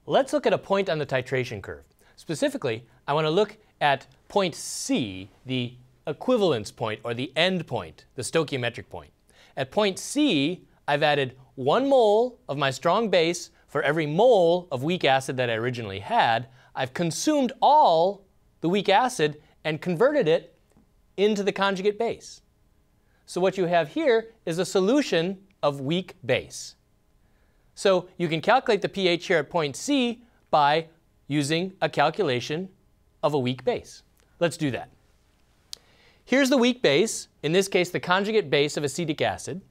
Let's look at a point on the titration curve. Specifically, I want to look at point C, the equivalence point or the end point, the stoichiometric point. At point C, I've added 1 mole of my strong base for every mole of weak acid that I originally had. I've consumed all the weak acid and converted it into the conjugate base. So what you have here is a solution of weak base. So you can calculate the pH here at point C by using a calculation of a weak base. Let's do that. Here's the weak base, in this case the conjugate base of acetic acid,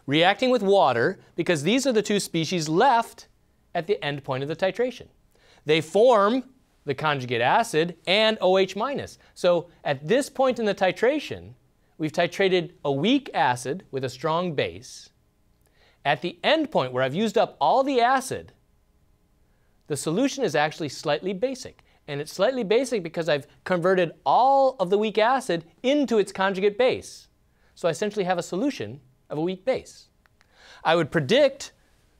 reacting with water because these are the 2 species left at the end point of the titration. They form the conjugate acid and OH-. So at this point in the titration, we've titrated a weak acid with a strong base. At the end point where I've used up all the acid, the solution is actually slightly basic. And it's slightly basic because I've converted all of the weak acid into its conjugate base. So I essentially have a solution of a weak base. I would predict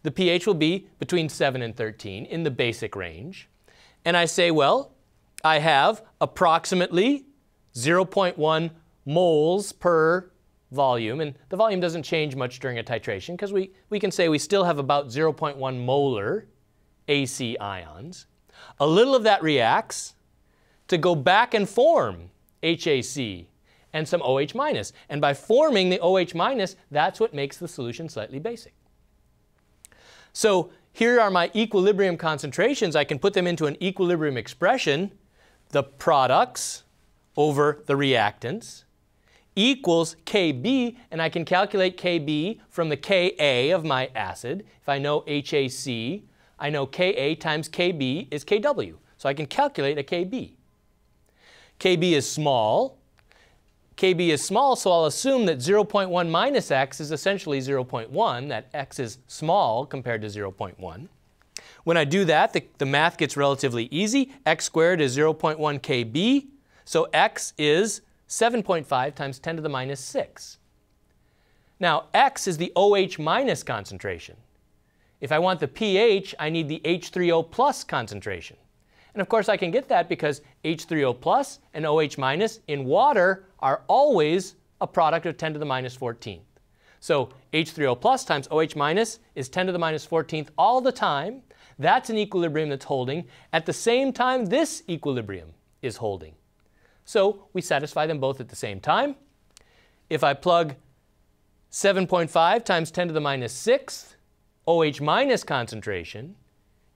the pH will be between 7 and 13 in the basic range. And I say, well, I have approximately 0.1 moles per volume, and the volume doesn't change much during a titration because we can say we still have about 0.1 molar AC ions. A little of that reacts to go back and form HAC and some OH-. And by forming the OH-, that's what makes the solution slightly basic. So here are my equilibrium concentrations. I can put them into an equilibrium expression. The products over the reactants equals Kb, and I can calculate Kb from the Ka of my acid. If I know HAC, I know Ka times Kb is Kw. So I can calculate a Kb. Kb is small. Kb is small, so I'll assume that 0.1 minus x is essentially 0.1, that x is small compared to 0.1. When I do that, the math gets relatively easy. X squared is 0.1 Kb, so x is 7.5 times 10 to the minus 6. Now, x is the OH- concentration. If I want the pH, I need the H3O plus concentration. And of course, I can get that because H3O plus and OH- in water are always a product of 10 to the minus 14th. So H3O plus times OH- is 10 to the minus 14th all the time. That's an equilibrium that's holding. At the same time, this equilibrium is holding. So we satisfy them both at the same time. If I plug 7.5 times 10 to the minus 6th OH- concentration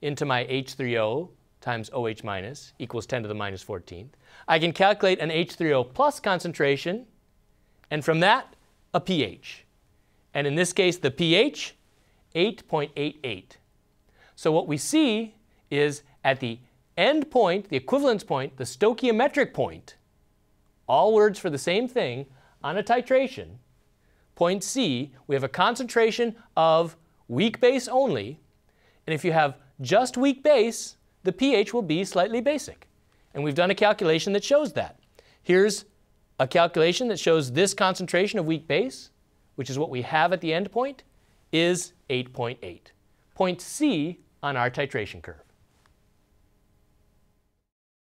into my H3O times OH- equals 10 to the minus 14th, I can calculate an H3O plus concentration, and from that, a pH. And in this case, the pH, 8.88. So what we see is at the end point, the equivalence point, the stoichiometric point, all words for the same thing, on a titration, point C, we have a concentration of weak base only, and if you have just weak base, the pH will be slightly basic. And we've done a calculation that shows that. Here's a calculation that shows this concentration of weak base, which is what we have at the end point, is 8.8. Point C on our titration curve.